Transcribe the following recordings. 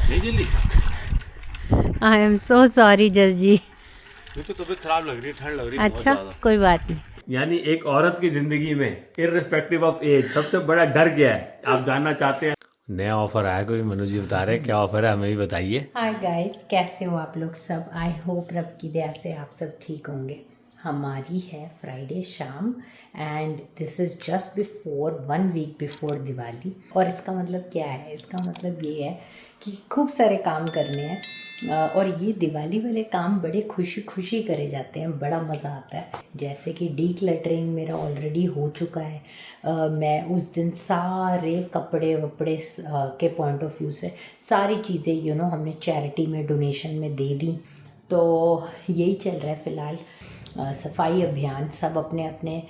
नहीं जल्दी। आई am so sorry जस जी। ये तो तबीयत खराब लग रही है, ठंड लग रही है बहुत अच्छा ज्यादा। कोई बात नहीं। यानी एक औरत की जिंदगी में इररिस्पेक्टिव ऑफ एज सबसे बड़ा डर क्या है, आप जानना चाहते हैं? नया ऑफर आया, कोई मनु जी बता रहे हैं क्या ऑफर है, हमें भी बताइए। हाय गाइस, कैसे हो आप लोग सब? आई होप रब की दया से आप सब ठीक होंगे। हमारी है फ्राइडे शाम and this is just before 1 week before Diwali. और इसका मतलब क्या है? इसका मतलब ये है कि खूब सारे काम करने हैं और ये दिवाली वाले काम बड़े खुशी खुशी करे जाते हैं, बड़ा मज़ा आता है। जैसे कि डी क्लटरिंग मेरा ऑलरेडी हो चुका है। मैं उस दिन सारे कपड़े वपड़े के पॉइंट ऑफ व्यू से सारी चीज़ें हमने चैरिटी में डोनेशन में दे दी। तो यही चल रहा है फ़िलहाल। सफाई अभियान सब अपने अपने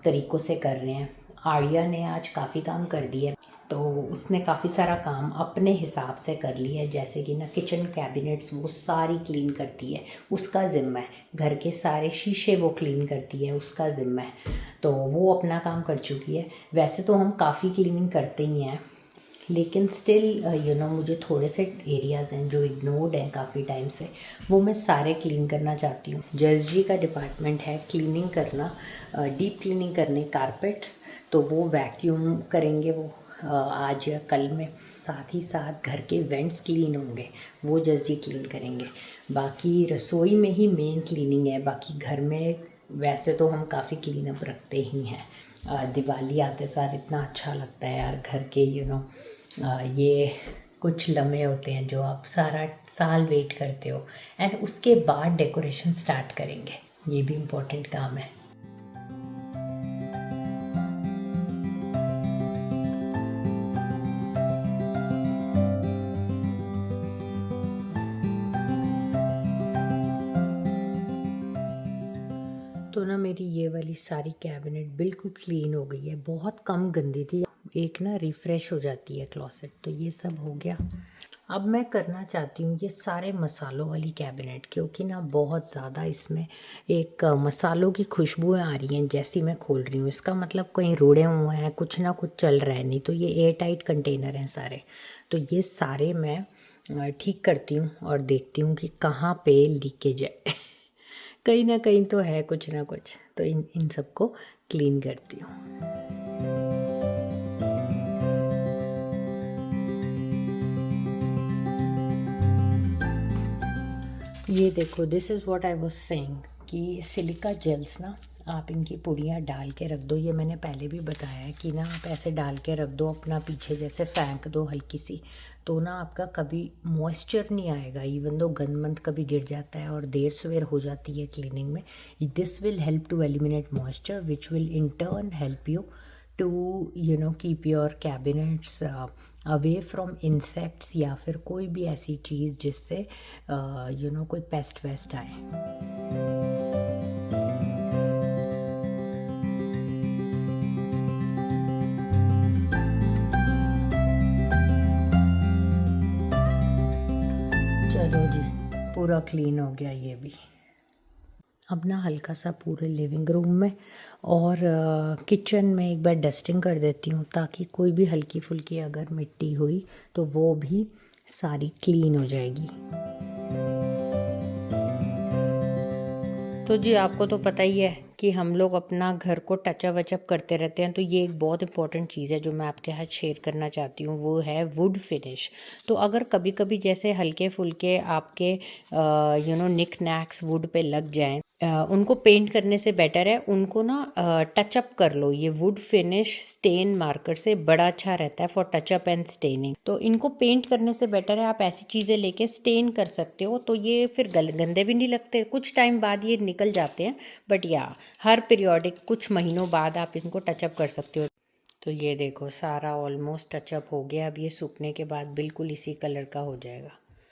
तरीक़ों से कर रहे हैं। आर्या ने आज काफ़ी काम कर दिया, तो उसने काफ़ी सारा काम अपने हिसाब से कर लिया है। जैसे कि ना किचन कैबिनेट्स वो सारी क्लीन करती है, उसका ज़िम्मा है। घर के सारे शीशे वो क्लीन करती है, उसका ज़िम्मा है। तो वो अपना काम कर चुकी है। वैसे तो हम काफ़ी क्लीनिंग करते ही हैं, लेकिन स्टिल मुझे थोड़े से एरियाज़ हैं जो इग्नोर्ड हैं काफ़ी टाइम से, वो मैं सारे क्लीन करना चाहती हूँ। जस जी का डिपार्टमेंट है क्लीनिंग करना, डीप क्लीनिंग करने कारपेट्स, तो वो वैक्यूम करेंगे वो आज या कल में। साथ ही साथ घर के वेंट्स क्लीन होंगे, वो जस जी क्लीन करेंगे। बाकी रसोई में ही मेन क्लीनिंग है, बाकी घर में वैसे तो हम काफ़ी क्लीन अप रखते ही हैं। दिवाली आते सार इतना अच्छा लगता है यार, घर के ये कुछ लम्हे होते हैं जो आप सारा साल वेट करते हो, एंड उसके बाद डेकोरेशन स्टार्ट करेंगे। ये भी इम्पोर्टेंट काम है। तो ना मेरी ये वाली सारी कैबिनेट बिल्कुल क्लीन हो गई है, बहुत कम गंदी थी। एक ना रिफ़्रेश हो जाती है क्लॉसेट, तो ये सब हो गया। अब मैं करना चाहती हूँ ये सारे मसालों वाली कैबिनेट, क्योंकि ना बहुत ज़्यादा इसमें एक मसालों की खुशबुएँ आ रही हैं जैसी मैं खोल रही हूँ। इसका मतलब कहीं रुड़े हुए हैं, कुछ ना कुछ चल रहा है। नहीं तो ये एयर टाइट कंटेनर हैं सारे, तो ये सारे मैं ठीक करती हूँ और देखती हूँ कि कहाँ पे लीकेज है। कहीं ना कहीं तो है कुछ ना कुछ, तो इन सबको क्लीन करती हूँ। ये देखो, this is what I was saying कि सिलिका जेल्स ना आप इनकी पुड़ियाँ डाल के रख दो। ये मैंने पहले भी बताया है कि ना आप ऐसे डाल के रख दो, अपना पीछे जैसे फेंक दो हल्की सी, तो ना आपका कभी मॉइस्चर नहीं आएगा। इवन दो गंदमंद कभी गिर जाता है और देर सवेर हो जाती है क्लीनिंग में, this will help to eliminate moisture which will in turn help you to keep your cabinets away from insects या फिर कोई भी ऐसी चीज़ जिससे कोई पेस्ट वेस्ट आए। चलो जी, पूरा क्लीन हो गया ये भी। अब ना हल्का सा पूरे लिविंग रूम में और किचन में एक बार डस्टिंग कर देती हूँ, ताकि कोई भी हल्की फुल्की अगर मिट्टी हुई तो वो भी सारी क्लीन हो जाएगी। तो जी आपको तो पता ही है कि हम लोग अपना घर को टचअप वचअप करते रहते हैं, तो ये एक बहुत इंपॉर्टेंट चीज़ है जो मैं आपके साथ शेयर करना चाहती हूँ, वो है वुड फिनिश। तो अगर कभी कभी जैसे हल्के फुल्के आपके निक नैक्स वुड पे लग जाएं, उनको पेंट करने से बेटर है उनको ना टचअप कर लो। ये वुड फिनिश स्टेन मार्कर से बड़ा अच्छा रहता है फॉर टचअप एंड स्टेनिंग। तो इनको पेंट करने से बेटर है आप ऐसी चीज़ें लेके स्टेन कर सकते हो, तो ये फिर गंदे भी नहीं लगते। कुछ टाइम बाद ये निकल जाते हैं, बट या हर पीरियोडिक कुछ महीनों बाद आप इनको टचअप कर सकते हो। तो ये देखो सारा ऑलमोस्ट टचअप हो गया। अब ये सूखने के बाद बिल्कुल इसी कलर का हो जाएगा।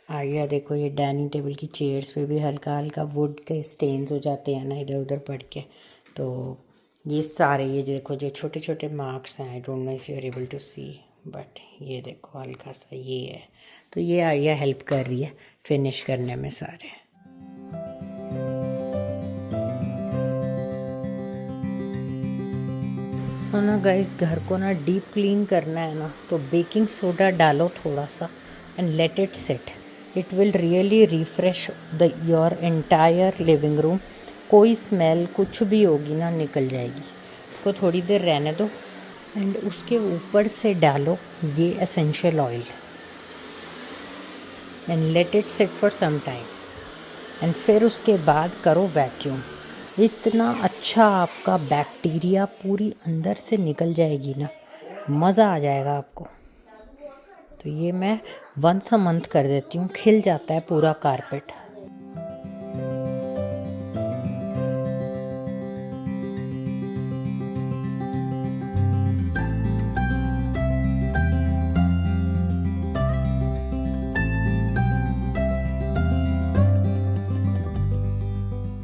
आर्या देखो, ये डाइनिंग टेबल की चेयर्स पे भी हल्का हल्का वुड के स्टेन्स हो जाते हैं ना इधर उधर पड़ के। तो ये सारे ये देखो जो छोटे छोटे मार्क्स हैं, I don't know if you are able to see, but ये देखो हल्का सा ये है। तो ये आर्या हेल्प कर रही है फिनिश करने में सारे। और ना गाइस, घर को ना डीप क्लीन करना है ना, तो बेकिंग सोडा डालो थोड़ा सा and let it sit. It will really refresh your entire living room. कोई स्मेल कुछ भी होगी ना निकल जाएगी. इसको थोड़ी देर रहने दो एंड उसके ऊपर से डालो ये essential oil and let it sit for some time and फिर उसके बाद करो वैक्यूम. इतना अच्छा आपका बैक्टीरिया पूरी अंदर से निकल जाएगी ना, मज़ा आ जाएगा आपको. तो ये मैं वंस अ मंथ कर देती हूँ, खिल जाता है पूरा कारपेट.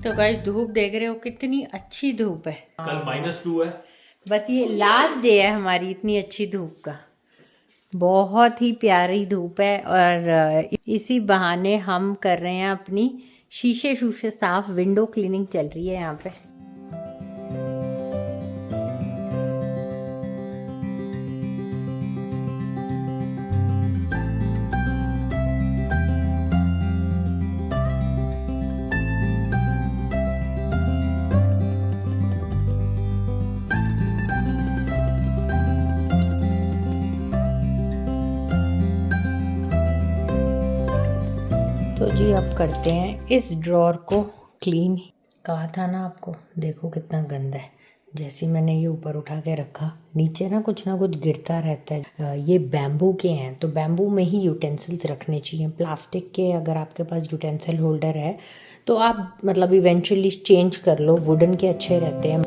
तो गाइस धूप देख रहे हो कितनी अच्छी धूप है. कल -2 है. बस ये लास्ट डे है हमारी इतनी अच्छी धूप का. बहुत ही प्यारी धूप है और इसी बहाने हम कर रहे हैं अपनी शीशे शूशे साफ. विंडो क्लीनिंग चल रही है यहाँ पे. तो जी अब करते हैं इस ड्रॉर को क्लीन. कहा था ना आपको, देखो कितना गंदा है. जैसे मैंने ये ऊपर उठा के रखा, नीचे ना कुछ गिरता रहता है. ये बैम्बू के हैं तो बैम्बू में ही यूटेंसिल्स रखने चाहिए. प्लास्टिक के अगर आपके पास यूटेंसिल होल्डर है तो आप मतलब इवेंचुअली चेंज कर लो. वुडन के अच्छे रहते हैं.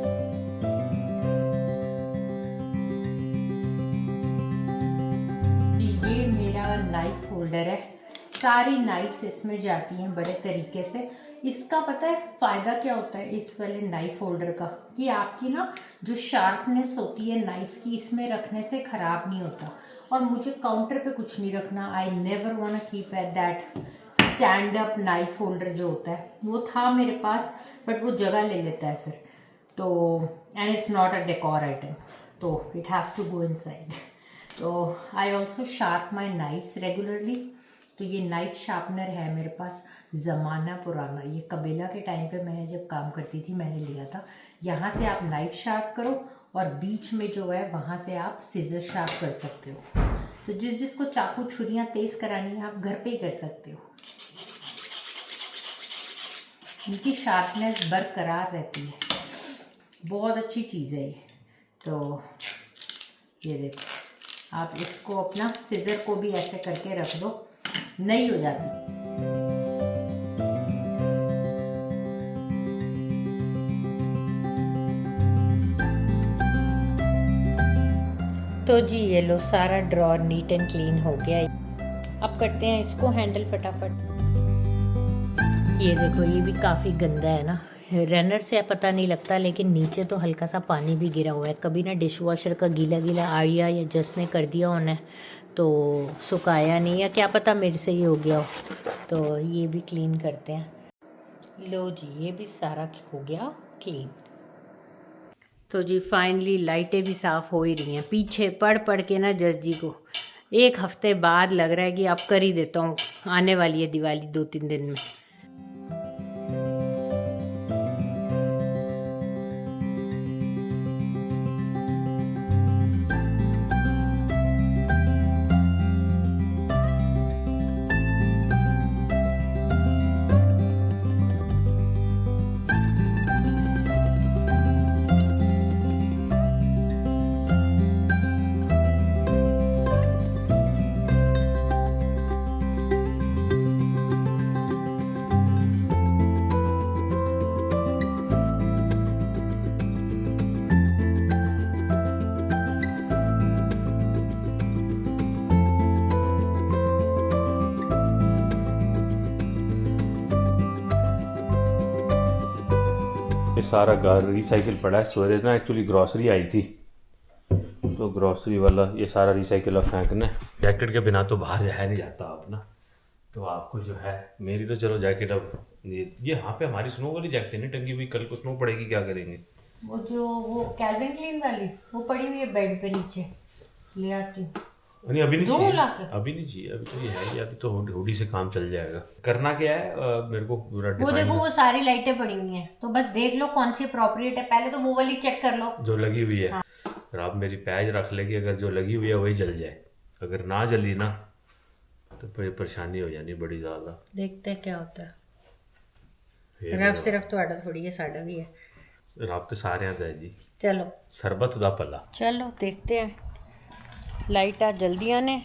ये मेरा नाइफ होल्डर है. सारी नाइफ्स इसमें जाती हैं बड़े तरीके से. इसका पता है फ़ायदा क्या होता है इस वाले नाइफ होल्डर का, कि आपकी ना जो शार्पनेस होती है नाइफ की इसमें रखने से ख़राब नहीं होता. और मुझे काउंटर पे कुछ नहीं रखना. I never want to keep at that stand up knife holder जो होता है. वो था मेरे पास बट वो जगह ले लेता है फिर तो. And it's not a decor item तो it has to go inside. तो I also sharp my knives regularly. तो ये नाइफ शार्पनर है मेरे पास, ज़माना पुराना. ये कबीला के टाइम पे मैं जब काम करती थी मैंने लिया था. यहाँ से आप नाइफ शार्प करो और बीच में जो है वहाँ से आप सीजर शार्प कर सकते हो. तो जिसको चाकू छुरियाँ तेज़ करानी है आप घर पे ही कर सकते हो. इनकी शार्पनेस बरकरार रहती है. बहुत अच्छी चीज़ है ये. तो ये देखो आप इसको अपना सीजर को भी ऐसे करके रख दो, नहीं हो जाती. तो जी ये लो सारा ड्रॉर नीट एंड क्लीन हो गया. अब करते हैं इसको हैंडल फटाफट. ये देखो ये भी काफ़ी गंदा है ना. रनर से पता नहीं लगता लेकिन नीचे तो हल्का सा पानी भी गिरा हुआ है. कभी ना डिश वॉशर का गीला गीला आया या जस ने कर दिया होना तो सुखाया नहीं, या क्या पता मेरे से ही हो गया हो. तो ये भी क्लीन करते हैं. लो जी ये भी सारा हो गया क्लीन. तो जी फाइनली लाइटें भी साफ़ हो ही रही हैं. पीछे पढ़ के ना जस जी को 1 हफ्ते बाद लग रहा है कि अब कर ही देता हूँ. आने वाली है दिवाली 2-3 दिन में. ये सारा घर रिसाइकिल पड़ा है. सवेरे ना एक्चुअली ग्रॉसरी आई थी तो ग्रॉसरी वाला ये सारा रिसाइकिल अब फेंकना है. जैकेट के बिना तो बाहर है नहीं जाता आप ना. तो आपको जो है मेरी तो चलो जैकेट अब ये यहाँ पे हमारी स्नो वाली जैकेट नहीं टंगी हुई. कल को स्नो पड़ेगी क्या करेंगे. वो कैल्विन क्लीन वाली वो पड़ी हुई है बेड पे नीचे, ले आती हूँ. नहीं अभी नहीं 2 चाहिए, लाख अभी नहीं चाहिए, अभी तो ये है ही, अभी तो हुडी से काम चल जाएगा। करना क्या है मेरे को पूरा वो डिफाइन देखो वो सारी लाइटें पड़ी हुई हैं, तो बस देख लो कौन सी अप्रोप्रिएट है, पहले तो वो वाली चेक कर लो जो लगी हुई है। और आप मेरी पैज रख लेगी, अगर जो लगी हुई है वही जल जाए, अगर ना जली ना तो बड़ी परेशानी हो जानी बड़ी ज़्यादा। देखते हैं क्या होता है। फिर रब सिर्फ ਤੁਹਾਡਾ थोड़ी है, साड़ा भी है। रब तो सारे हैं जी, चलो सरबत दा पला। चलो देखते हैं। लाइट आ जल्दी आने,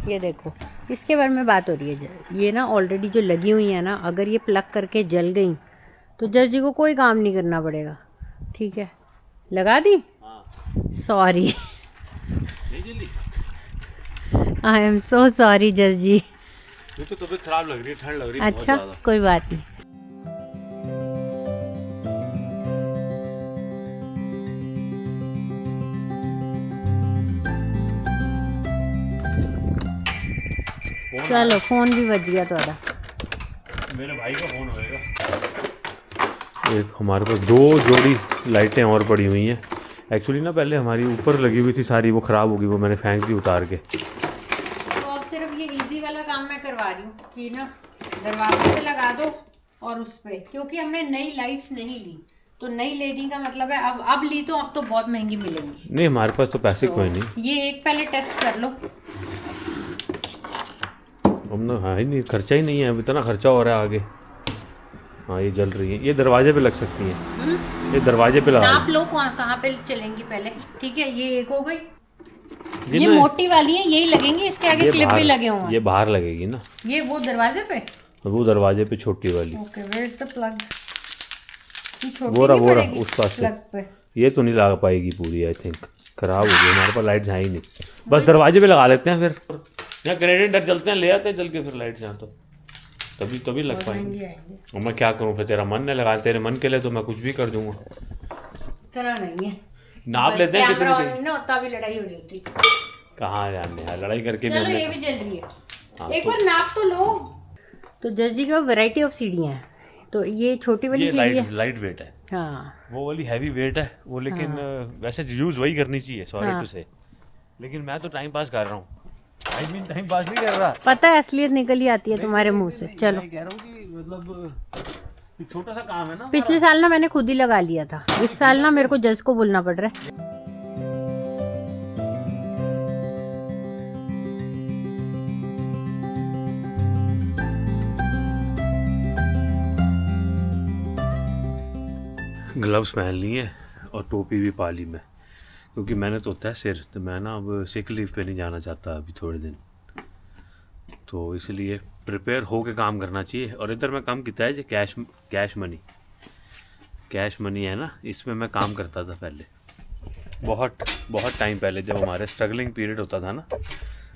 ये देखो इसके बारे में बात हो रही है। ये ना ऑलरेडी जो लगी हुई है ना, अगर ये प्लग करके जल गई तो जज जी को कोई काम नहीं करना पड़ेगा। ठीक है, लगा दी। Sorry, I am so sorry जज जी। ये तो तबीयत खराब लग रही है, ठंड लग रही है बहुत अच्छा ज़्यादा। कोई बात नहीं। चलो फोन भी बज गया थोड़ा। मेरे भाई का फोन होएगा। एक हमारे पास 2 जोड़ी लाइटें और पड़ी हुई हैं। एक्चुअली ना पहले हमारी ऊपर लगी हुई थी सारी, वो ख़राब हो गई, वो मैंने फेंक दी उतार के। तो अब सिर्फ ये इजी वाला काम मैं करवा रही हूँ कि ना दरवाजे पे लगा दो और उस पे, क्योंकि हमने नई लाइट्स नहीं ली, तो नई लेने का मतलब है अब ली तो अब तो बहुत महंगी मिलेंगी। नहीं हमारे पास तो पैसे कोई नहीं। ये एक पहले टेस्ट कर लो। हम ना हाँ ही नहीं, खर्चा ही नहीं है, अब इतना खर्चा हो रहा है आगे। हाँ ये जल रही है, ये दरवाजे पे लग सकती हैं। ये दरवाजे पे लगा नाप लो कहाँ पे चलेंगी पहले। ठीक है, ये एक हो गई। ये ये ना- मोटी वाली है, यही लगेंगी, इसके आगे ये क्लिप भी बाहर- लगे हुए हैं। ये बाहर लगेगी ना, ये वो दरवाजे पे। वो दरवाजे पे छोटी वाली। Okay, where is the plug? वो रहा उस पास से। प्लग पे। ये तो नहीं लगा पाएगी पूरी, आई थिंक खराब हो गई, हमारे पास लाइट है ही नहीं। बस दरवाजे पे लगा लेते हैं, फिर यहाँ ग्रेडेंटर चलते हैं, ले आते हैं चल के फिर लाइट यहाँ, तो तभी लग पाएंगे। और मैं क्या करूँ फिर, तेरा मन नहीं लगा, तेरे मन के लिए तो मैं कुछ भी कर दूंगा। तरह नहीं है, नाप लेते हैं कैमरा कितनी ऑन ना होता भी लड़ाई हो रही थी। कहाँ जानने है, लड़ाई करके भी चलो हमने ये भी जल रही है। हाँ, एक बार नाप तो लो। तो जज जी का वैरायटी ऑफ सीढ़ियाँ हैं, तो ये छोटी वाली ये सीढ़ी है। लाइट वेट है, हाँ वो वाली हैवी वेट है वो, लेकिन वैसे यूज वही करनी चाहिए, सॉरी हाँ। टू से। लेकिन मैं तो टाइम पास कर रहा हूँ, आई मीन टाइम पास नहीं कर रहा। पता है, असलियत निकल ही आती है तुम्हारे मुंह से। चलो, मैं कह रहा हूँ कि मतलब ये छोटा सा काम है ना। पिछले साल ना मैंने खुद ही लगा लिया था, इस साल ना मेरे को जज को बोलना पड़ रहा है। ग्लव्स पहन लिए और टोपी भी पा ली मैं, क्योंकि मैंने तो होता है सिर, तो मैं ना अब सिक लीव पे नहीं जाना चाहता अभी थोड़े दिन, तो इसलिए प्रिपेयर हो के काम करना चाहिए। और इधर मैं काम किया है जो कैश मनी है ना, इसमें मैं काम करता था पहले, बहुत टाइम पहले, जब हमारे स्ट्रगलिंग पीरियड होता था ना,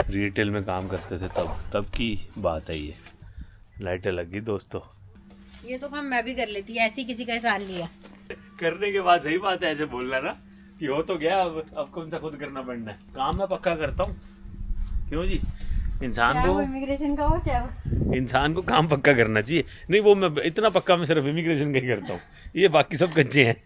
रिटेल में काम करते थे, तब की बात है ये। लाइटें लग गई दोस्तों। ये तो काम मैं भी कर लेती, ऐसी किसी का एहसान लिया। करने के बाद सही बात है ऐसे बोलना ना, कि हो तो गया, अब कौन सा खुद करना पड़ना है। काम मैं पक्का करता हूँ, क्यों जी, इंसान को इमिग्रेशन का हो चाहे इंसान को काम पक्का करना चाहिए। नहीं वो मैं इतना पक्का मैं सिर्फ इमिग्रेशन का ही करता हूँ, ये बाकी सब कच्चे हैं।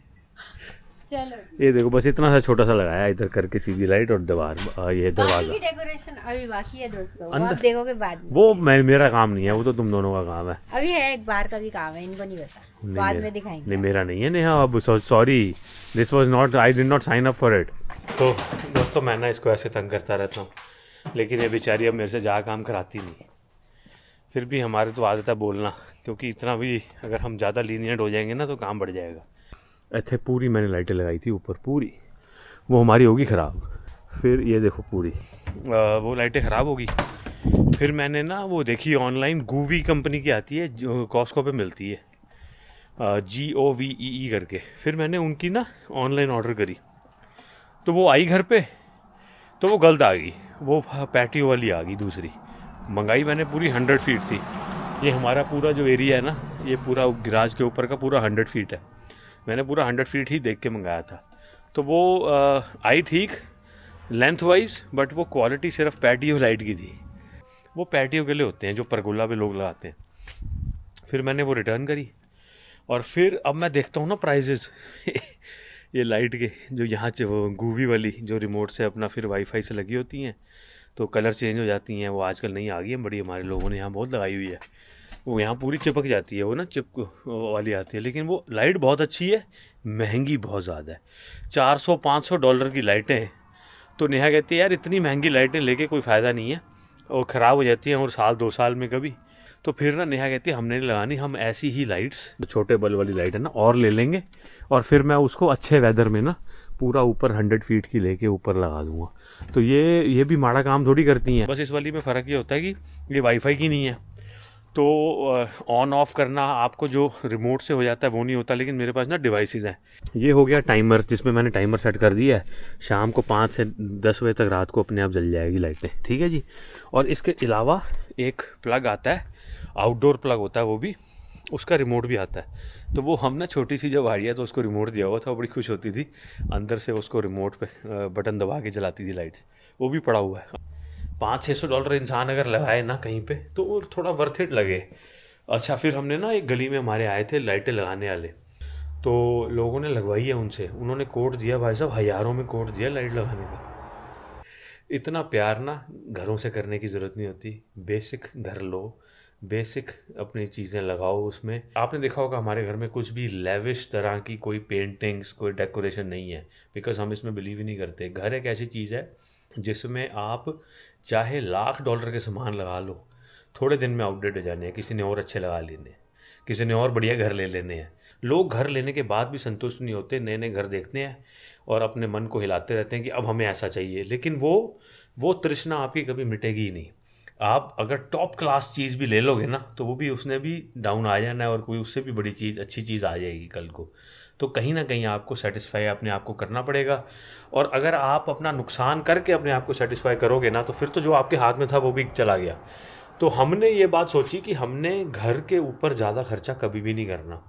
चलो, ये देखो बस इतना सा छोटा सा लगाया इधर करके, सीधी लाइट और दीवार, ये दरवाजा। डेकोरेशन अभी बाकी है दोस्तों, वो अंदर- आप देखोगे बाद में। वो मेरा काम नहीं है, वो तो तुम दोनों का काम है। अभी है, एक बार का भी काम है, इनको नहीं पता, नहीं बाद मेरा- में दिखाएंगे। नहीं मेरा नहीं है नेहा, अब sorry, this was not, I did not sign up for it. तो दोस्तों मैं ना इसको ऐसे तंग करता रहता हूँ, लेकिन ये बेचारी अब मेरे से ज़्यादा काम कराती नहीं। फिर भी हमारे तो आदत है बोलना, क्योंकि इतना भी अगर हम ज़्यादा लीनियंट हो जाएंगे ना तो काम बढ़ जाएगा। ऐसे पूरी मैंने लाइटें लगाई थी ऊपर पूरी, वो हमारी होगी ख़राब। फिर ये देखो पूरी वो लाइटें ख़राब होगी। फिर मैंने ना वो देखी ऑनलाइन, गूवी कंपनी की आती है जो कॉस्को पे मिलती है, GOVEE करके। फिर मैंने उनकी ना ऑनलाइन ऑर्डर करी, तो वो आई घर पे, तो वो गलत आ गई, वो पैटियो वाली आ गई दूसरी। मंगाई मैंने पूरी 100 फीट थी। ये हमारा पूरा जो एरिया है ना, ये पूरा गिराज के ऊपर का पूरा 100 फीट है, मैंने पूरा 100 फीट ही देख के मंगाया था। तो वो आई ठीक लेंथ वाइज, बट वो क्वालिटी सिर्फ पैटियो लाइट की थी। वो पैटियो के लिए होते हैं जो परगोला पे लोग लगाते हैं। फिर मैंने वो रिटर्न करी, और फिर अब मैं देखता हूँ ना प्राइजेस ये लाइट के, जो यहाँ से वो गूवी वाली जो रिमोट से अपना फिर वाईफाई से लगी होती हैं, तो कलर चेंज हो जाती हैं। वो आजकल नहीं आ गई है बड़ी, हमारे लोगों ने यहाँ बहुत लगाई हुई है। वो यहाँ पूरी चिपक जाती है, वो ना चिपक वाली आती है। लेकिन वो लाइट बहुत अच्छी है, महंगी बहुत ज़्यादा है। $400-500 की लाइटें हैं। तो नेहा कहती है यार इतनी महंगी लाइटें लेके कोई फ़ायदा नहीं है, और ख़राब हो जाती हैं और 1-2 साल में कभी। तो फिर ना नेहा कहती है हमने नहीं लगानी, हम ऐसी ही लाइट्स, छोटे बल्ब वाली लाइट है ना, और ले लेंगे, और फिर मैं उसको अच्छे वेदर में ना पूरा ऊपर 100 फीट की लेके ऊपर लगा दूंगा। तो ये भी माड़ा काम थोड़ी करती हैं। बस इस वाली में फ़र्क ये होता है कि ये वाईफाई की नहीं है, तो ऑन ऑफ करना आपको जो रिमोट से हो जाता है वो नहीं होता। लेकिन मेरे पास ना डिवाइसेस हैं। ये हो गया टाइमर, जिसमें मैंने टाइमर सेट कर दिया है, शाम को 5 से 10 बजे तक रात को अपने आप जल जाएगी लाइटें, ठीक है जी। और इसके अलावा एक प्लग आता है, आउटडोर प्लग होता है वो भी, उसका रिमोट भी आता है। तो वो हम ना छोटी सी जब आई है तो उसको रिमोट दिया हुआ था, वो बड़ी खुश होती थी, अंदर से उसको रिमोट पे बटन दबा के जलाती थी लाइट्स, वो भी पड़ा हुआ है। $500-600 इंसान अगर लगाए ना कहीं पे तो वो थोड़ा वर्थ इट लगे। अच्छा, फिर हमने ना एक गली में हमारे आए थे लाइटें लगाने वाले, तो लोगों ने लगवाई है उनसे, उन्होंने कोड दिया भाई साहब, हज़ारों में कोड दिया लाइट लगाने का। इतना प्यार ना घरों से करने की ज़रूरत नहीं होती, बेसिक घर लो, बेसिक अपनी चीज़ें लगाओ उसमें। आपने देखा होगा हमारे घर में कुछ भी लेविश तरह की कोई पेंटिंग्स, कोई डेकोरेशन नहीं है, बिकॉज हम इसमें बिलीव ही नहीं करते। घर एक ऐसी चीज़ है जिसमें आप चाहे $1,00,000 के सामान लगा लो, थोड़े दिन में आउटडेट हो जाने हैं, किसी ने और अच्छे लगा लेने हैं, किसी ने और बढ़िया घर ले लेने हैं। लोग घर लेने के बाद भी संतुष्ट नहीं होते, नए नए घर देखते हैं और अपने मन को हिलाते रहते हैं कि अब हमें ऐसा चाहिए। लेकिन वो तृष्णा आपकी कभी मिटेगी ही नहीं। आप अगर टॉप क्लास चीज़ भी ले लोगे ना तो वो भी, उसने भी डाउन आ जाना है, और कोई उससे भी बड़ी चीज़, अच्छी चीज़ आ जाएगी कल को। तो कहीं ना कहीं आपको सेटिस्फाई अपने आप को करना पड़ेगा। और अगर आप अपना नुकसान करके अपने आप को सेटिस्फाई करोगे ना, तो फिर तो जो आपके हाथ में था वो भी चला गया। तो हमने ये बात सोची कि हमने घर के ऊपर ज़्यादा खर्चा कभी भी नहीं करना।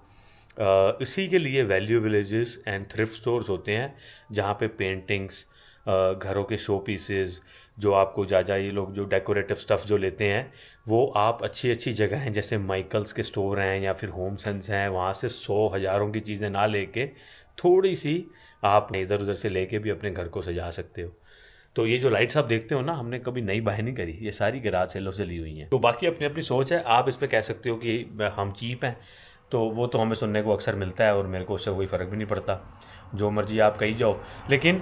इसी के लिए value villages and thrift stores होते हैं, जहाँ पे पेंटिंग्स, घरों के शो पीसेस, जो आपको ये लोग जो डेकोरेटिव स्टफ़ जो लेते हैं, वो आप अच्छी अच्छी जगह हैं जैसे माइकल्स के स्टोर हैं या फिर होम सेंस हैं, वहाँ से 100,000 की चीज़ें ना लेके थोड़ी सी आप इधर उधर से लेके भी अपने घर को सजा सकते हो। तो ये जो लाइट्स आप देखते हो ना, हमने कभी नई बाय नहीं करी, ये सारी गैराज सेलों से ली हुई हैं। तो बाकी अपनी अपनी सोच है। आप इस पर कह सकते हो कि हम चीप हैं, तो वो तो हमें सुनने को अक्सर मिलता है और मेरे को उससे कोई फ़र्क भी नहीं पड़ता, जो मर्ज़ी आप कही जाओ। लेकिन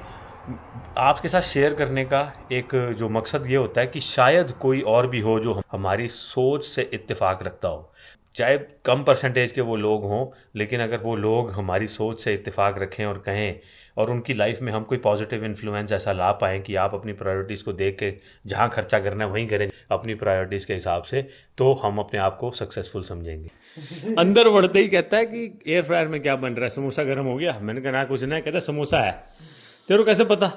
आपके साथ शेयर करने का एक जो मकसद ये होता है कि शायद कोई और भी हो जो हमारी सोच से इत्तेफाक रखता हो, चाहे कम परसेंटेज के वो लोग हों, लेकिन अगर वो लोग हमारी सोच से इत्तेफाक रखें और कहें, और उनकी लाइफ में हम कोई पॉजिटिव इन्फ्लुएंस ऐसा ला पाएँ कि आप अपनी प्रायोरिटीज़ को देख के जहाँ खर्चा करना है वहीं करें अपनी प्रायोरिटीज़ के हिसाब से, तो हम अपने आप को सक्सेसफुल समझेंगे। अंदर बढ़ते ही कहता है कि एयर फ्रायर में क्या बन रहा है, समोसा गर्म हो गया। मैंने कहा ना कुछ नहीं, कहता समोसा है। तेरे को कैसे पता?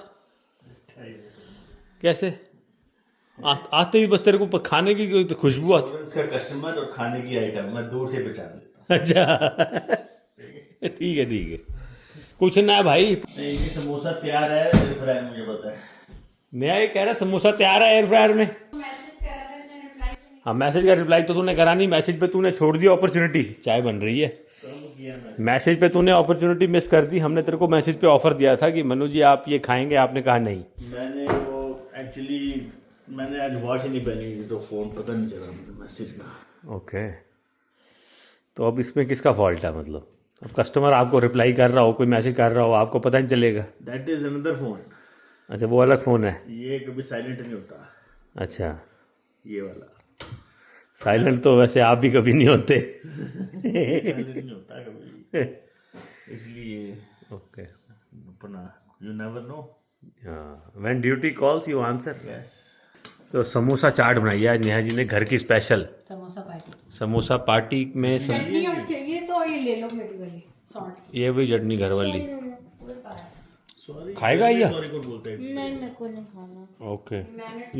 कैसे आते ही बस तेरे को खाने की कोई तो खुशबू आती? उसका कस्टमर और खाने की आइटम मैं दूर से पहचान लेता। अच्छा ठीक है, कुछ ना है भाई। नहीं, ये समोसा तैयार है एयर फ्रायर में, मुझे पता है। नया ये कह रहा समोसा तैयार है एयर फ्रायर में। हाँ, मैसेज का रिप्लाई तो तूने करा नहीं, मैसेज पे तूने छोड़ दिया अपॉर्चुनिटी। चाय बन रही है, मैसेज पे तूने अपॉर्चुनिटी मिस कर दी। हमने तेरे को मैसेज पे ऑफर दिया था कि मनु जी आप ये खाएंगे, आपने कहा नहीं। मैंने वो एक्चुअली मैंने आज वॉच ही नहीं पहनी, तो फ़ोन पता नहीं चला मुझे मैसेज का। ओके, तो अब इसमें किसका फॉल्ट है? मतलब अब कस्टमर आपको रिप्लाई कर रहा हो, कोई मैसेज कर रहा हो, आपको पता नहीं चलेगा? That is another phone. अच्छा, वो अलग फ़ोन है। ये कभी साइलेंट नहीं होता। अच्छा, ये वाला साइलेंट तो वैसे आप भी कभी नहीं होते। साइलेंट नहीं होता कभी, इसलिए ओके, अपना यू नेवर नो। हाँ, when duty calls you answer. Yes. तो समोसा चाट बनाई है आज नेहा जी ने, घर की स्पेशल समोसा पार्टी में चटनी और चाहिए तो ये ले लो मेरी वाली सॉल्ट। ये भी चटनी घर वाली सॉरी, खाएगा ये? सॉरी कौन बोलता है? नहीं, मेरे को नहीं खाना। ओके,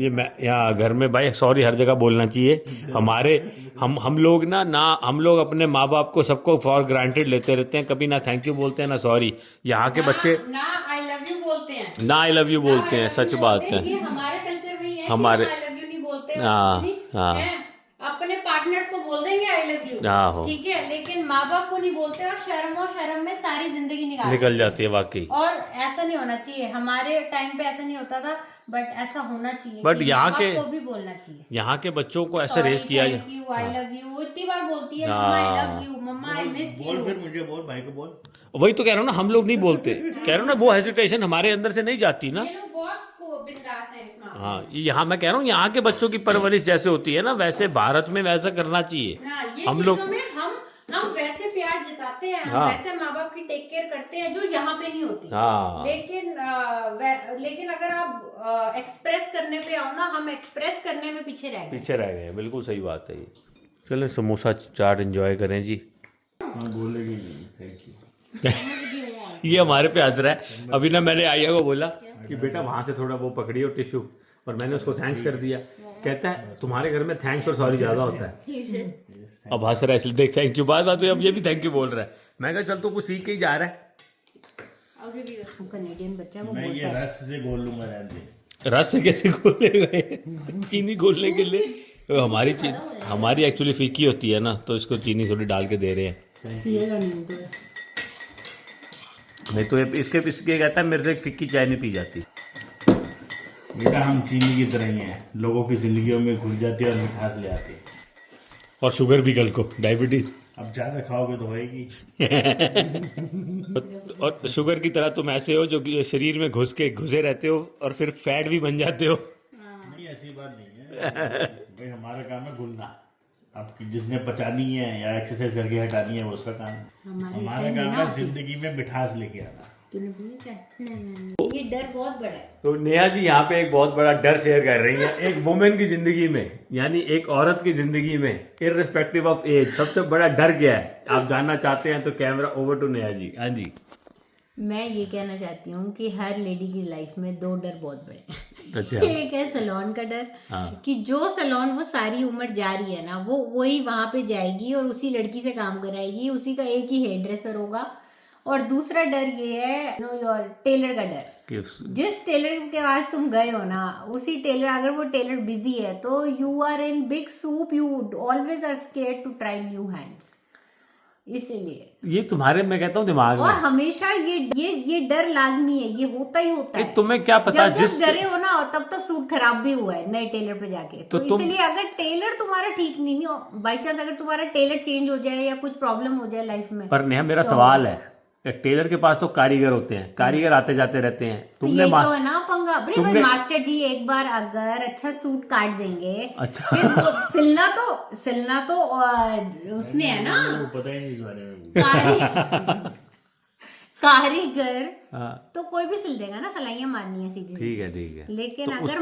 ये मैं यहाँ घर में भाई सॉरी हर जगह बोलना चाहिए। हमारे हम लोग ना हम लोग अपने माँ बाप को सबको फॉर ग्रांटेड लेते रहते हैं, कभी ना थैंक यू बोलते हैं ना सॉरी। यहाँ के बच्चे ना आई लव यू बोलते हैं, ना आई लव यू बोलते हैं, सच बात है। ये हमारे कल्चर में ही है, हमारे आई लव यू नहीं बोलते। हाँ, अपने पार्टनर पार्टनर्स को बोल देंगे आई लव यू, आहो। ठीक है, लेकिन माँ बाप को नहीं बोलते और शर्म में सारी जिंदगी निकल जाती है वाकई। और ऐसा नहीं होना चाहिए, हमारे टाइम पे ऐसा नहीं होता था, बट ऐसा होना चाहिए। बट यहाँ के को भी बोलना चाहिए, यहाँ के बच्चों को ऐसे रेस किया जाए। Thank you, I love you, इतनी बार बोलती है mamma I love you, mamma I miss you. बोल, फिर मुझे बोल, भाई को बोल। वही तो कह रहा हूँ ना, हम लोग नहीं बोलते, कह रहा हूँ ना, वो हेजिटेशन हमारे अंदर से नहीं जाती ना। ये लोग बहुत बिंदास है इसमें। हाँ, यहाँ मैं कह रहा हूँ, यहाँ के बच्चों की परवरिश जैसे होती है ना, वैसे भारत में वैसा करना चाहिए। ये हम लोग हम वैसे प्यार जताते हैं, हम हाँ। वैसे माँ बाप की टेक केयर करते हैं जो यहाँ पे नहीं होती। हाँ। लेकिन अगर आप एक्सप्रेस करने पे आओ ना, हम एक्सप्रेस करने में पीछे रह गए। बिल्कुल सही बात है ये। चलो समोसा चाट एंजॉय करें जी। हाँ, बोलेगी थैंक यू। ये हमारे पे हंस रहा है। अभी ना मैंने आया को बोला कि बेटा वहां से थोड़ा वो पकड़िए टिश्यू, और मैंने उसको थैंक्स कर दिया। कहता है तुम्हारे घर में थैंक्स और सॉरी ज्यादा होता है। अब हंस रहा है इसलिए, देख थैंक यू बात तो अब ये भी थैंक यू बोल रहा है। मैं कहा चल तू कुछ सीख के ही जा रहा है। अभी भी उसको कनेडियन बच्चा वो मैं बोलता ये है। रस से गोल लूंगा, रहने दे। रस से कैसे घोलेगा? चीनी घोलने के लिए तो हमारी एक्चुअली फीकी होती है ना, तो इसको चीनी थोड़ी डाल के दे रहे हैं। नहीं तो इसके कहता है मेरे से फिक्की चाय नहीं पी जाती। बेटा हम चीनी की तरह ही हैं, लोगों की जिंदगियों में घुस जाती है और मिठास ले आती है। और शुगर भी कल को, डायबिटीज। अब ज्यादा खाओगे तो होएगी। और शुगर की तरह तुम ऐसे हो जो कि शरीर में घुसे रहते हो और फिर फैट भी बन जाते हो। नहीं, ऐसी बात नहीं है भाई, हमारा काम है घुलना। अब जिसने पचानी है या एक्सरसाइज करके हटानी है वो उसका काम है। हमारा काम है जिंदगी में मिठास लेके आना। ये डर बहुत बड़ा है। तो नेहा जी यहाँ पे एक बहुत बड़ा डर शेयर कर रही है। एक वुमेन की जिंदगी में, यानी एक औरत की जिंदगी में, इररिस्पेक्टिव ऑफ एज, सबसे बड़ा डर क्या है आप जानना चाहते हैं तो camera over to Neha ji. हाँ जी। मैं ये कहना चाहती हूँ कि हर लेडी की लाइफ में दो डर बहुत बड़े हैं। अच्छा। एक है सैलून का डर, हाँ। कि जो सैलून वो सारी उम्र जा रही है ना, वो वही वहां पे जाएगी और उसी लड़की से काम कराएगी, उसी का एक ही हेयर ड्रेसर होगा। और दूसरा डर ये है योर टेलर का डर। जिस टेलर के पास तुम गए हो ना, उसी टेलर, अगर वो टेलर बिजी है तो you are in big soup, you always are scared to try new hands. इसीलिए ये तुम्हारे, मैं कहता हूँ दिमाग और में हमेशा ये डर लाजमी है, ये होता ही होता है। तुम्हें क्या पता, जब डरे हो ना तब सूट खराब भी हुआ है नए टेलर पे जाके। तो इसलिए अगर टेलर तुम्हारा ठीक नहीं हो, बाई चांस अगर तुम्हारा टेलर चेंज हो जाए या कुछ प्रॉब्लम हो जाए लाइफ में। पर नेहा मेरा सवाल है, टेलर के पास तो कारीगर होते हैं, कारीगर आते जाते रहते हैं। तुमने तो है ना पंगा। भाई मास्टर जी एक बार अगर अच्छा सूट काट देंगे, अच्छा, फिर वो सिलना तो उसने है ना, पता ही नहीं इस बारे में। कारीगर हाँ। तो कोई भी सिल देगा ना, सलाइयां मारनी है सीधी। ठीक है। लेकिन तो अगर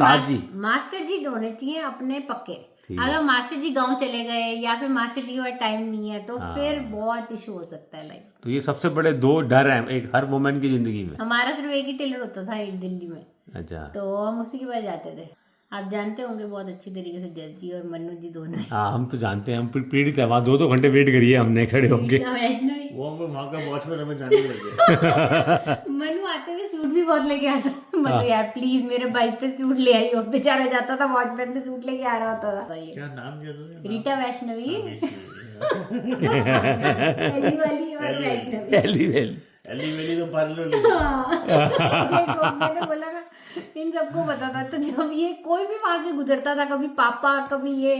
मास्टर जी होने चाहिए अपने पक्के। अगर मास्टर जी गांव चले गए या फिर मास्टर जी के पास टाइम नहीं है तो फिर बहुत इशू हो सकता है लाइफ। तो ये सबसे बड़े दो डर हैं एक हर वुमेन की जिंदगी में। हमारा सिर्फ एक ही टेलर होता था दिल्ली में। अच्छा। तो हम उसी के पास जाते थे। आप जानते होंगे बहुत अच्छी तरीके से जज जी और मन्नू जी दोनों। हाँ हम तो जानते हैं, हम पीड़ित है वहाँ। 2 घंटे वेट करिए हमने खड़े होके। वो वहाँ का वॉचमैन हमें जाने लगे। मनु आते हुए सूट भी बहुत लेके आता। मनु यार प्लीज मेरे बाइक पे सूट ले आई हो। बेचारा जाता था वॉचमैन पे सूट लेके आ रहा होता था। क्या नाम दिया तुमने? रीटा वैष्णवी, एली वाली और वैष्णवी। एली वेली तो पार्लर। देखो मैंने बोला ना इन सबको पता था। तो जब ये कोई भी वहां से गुजरता था, कभी पापा कभी ये,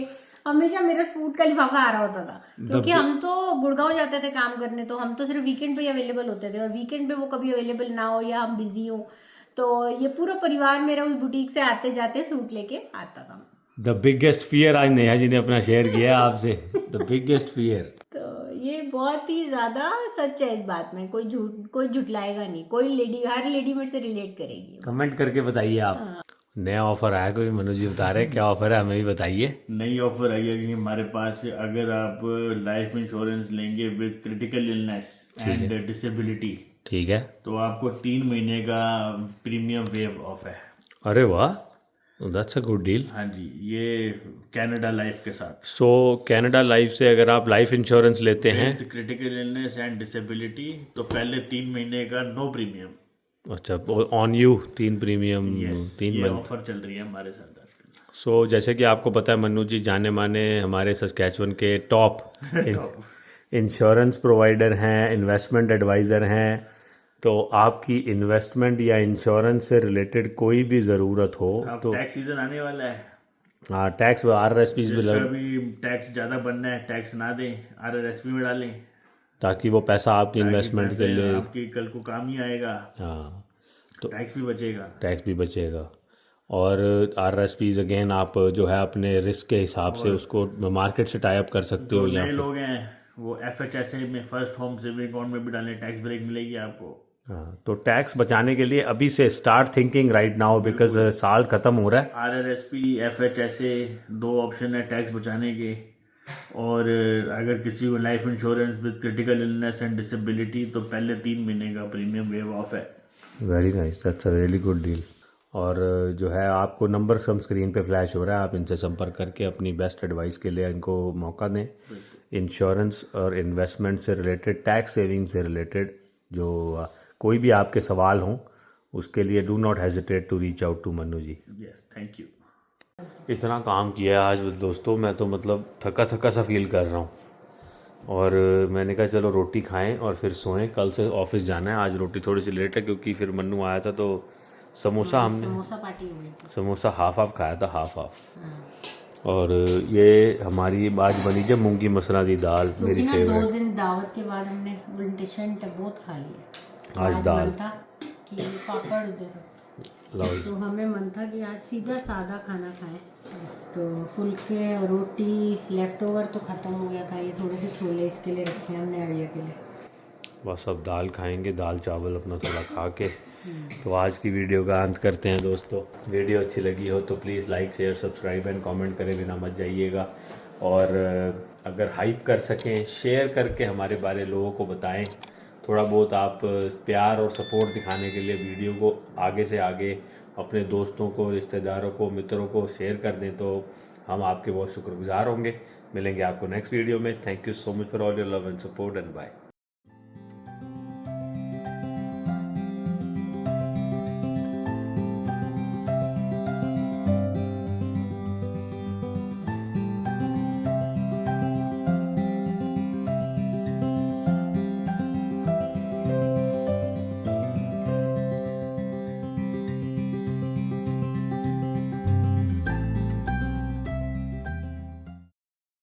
हमेशा मेरा सूट का लिफाफा आ रहा होता था। क्योंकि हम तो गुड़गांव जाते थे काम करने, तो हम तो सिर्फ वीकेंड पे ही अवेलेबल होते थे। और वीकेंड पे वो कभी अवेलेबल ना हो या हम बिजी हो, तो ये पूरा परिवार मेरा उस बुटीक से आते जाते सूट लेके आता था। द बिगेस्ट फियर आज नेहा जी ने अपना शेयर किया आपसे। The biggest fear. तो ये बहुत ही ज्यादा सच है इस बात में। कोई झुटलाएगा नहीं। कोई लेडी, हर लेडी मेरे से रिलेट करेगी। कमेंट करके बताइए आप। नया ऑफर आया कोई, मनोज जी बता रहे हैं क्या ऑफर है, हमें भी बताइए। नई ऑफर आई है हमारे पास। अगर आप लाइफ इंश्योरेंस लेंगे with critical illness and disability, ठीक है, तो आपको 3 महीने का प्रीमियम वेव ऑफ है। अरे वाह, दैट्स अ गुड डील। हाँ जी, ये कनाडा लाइफ के साथ। सो कनाडा लाइफ से अगर आप लाइफ इंश्योरेंस लेते हैं क्रिटिकल इलनेस एंड डिसेबिलिटी, तो पहले 3 महीने का नो प्रीमियम। अच्छा, ऑन यू 3 प्रीमियम 3 ये मंथ। ऑफर चल रही है हमारे साथ। सो जैसे कि आपको पता है मन्नू जी जाने माने हमारे सस्कैचुअन के टॉप इंश्योरेंस प्रोवाइडर हैं, इन्वेस्टमेंट एडवाइज़र हैं। तो आपकी इन्वेस्टमेंट या इंश्योरेंस से रिलेटेड कोई भी ज़रूरत हो तो टैक्स सीजन आने वाला है। हाँ, टैक्स RRSPs भी जिसका भी टैक्स ज़्यादा बनना है टैक्स ना दें, RRSP में डालें, ताकि वो पैसा आपकी इन्वेस्टमेंट के लिए आपकी कल को काम ही आएगा। हाँ, तो टैक्स भी बचेगा। टैक्स भी बचेगा। और RRSPs अगेन आप जो है अपने रिस्क के हिसाब से उसको मार्केट से टाई अप कर सकते हो। या नए लोग हैं वो FHSA में, फर्स्ट होम सेविंग अकाउंट में भी डालें, टैक्स ब्रेक मिलेगी आपको। हाँ, तो टैक्स बचाने के लिए अभी से start thinking right now, because साल खत्म हो रहा है। RRSP FHSA 2 ऑप्शन है टैक्स बचाने के। और अगर किसी को life insurance with critical illness and disability तो पहले 3 महीने का प्रीमियम वेव ऑफ है। Very nice, that's a really good deal. और जो है आपको नंबर सम स्क्रीन पे फ्लैश हो रहा है, आप इनसे संपर्क करके अपनी बेस्ट एडवाइस के लिए इनको मौका दें। इंश्योरेंस और इन्वेस्टमेंट से रिलेटेड, टैक्स सेविंग से रिलेटेड जो कोई भी आपके सवाल हों उसके लिए do not hesitate to reach out to Mannu ji. Yes, thank you. इतना काम किया है आज दोस्तों, मैं तो मतलब थका थका सा फील कर रहा हूँ। और मैंने कहा चलो रोटी खाएं और फिर सोएं, कल से ऑफिस जाना है। आज रोटी थोड़ी सी लेट है क्योंकि फिर मन्नू आया था तो समोसा समोसा पार्टी हुई थी। समोसा हाफ खाया था, हाफ। और ये हमारी आज बनी जब मूंगी मसरा दी दाल, मेरी फेवरेट। 2 दिन दावत के बाद हमने उल्टे शंट बहुत खा लिया। आज दाल मन था कि पापड़ दे दो, तो हमें मन था कि आज सीधा सादा खाना खाएं। तो फुलके और रोटी लेफ्ट ओवर तो ख़त्म हो गया था, ये थोड़े से छोले इसके लिए रखे हैं हमने आर्या के लिए। बस अब दाल खाएंगे, दाल चावल अपना थोड़ा खा के। तो आज की वीडियो का अंत करते हैं दोस्तों। वीडियो अच्छी लगी हो तो please like share subscribe and comment करे बिना मत जाइएगा। और अगर हाइप कर सकें शेयर करके हमारे बारे लोगों को बताएं। थोड़ा बहुत आप प्यार और सपोर्ट दिखाने के लिए वीडियो को आगे से आगे अपने दोस्तों को, रिश्तेदारों को, मित्रों को शेयर कर दें तो हम आपके बहुत शुक्रगुजार होंगे। मिलेंगे आपको नेक्स्ट वीडियो में। Thank you so much for all your love and support and bye.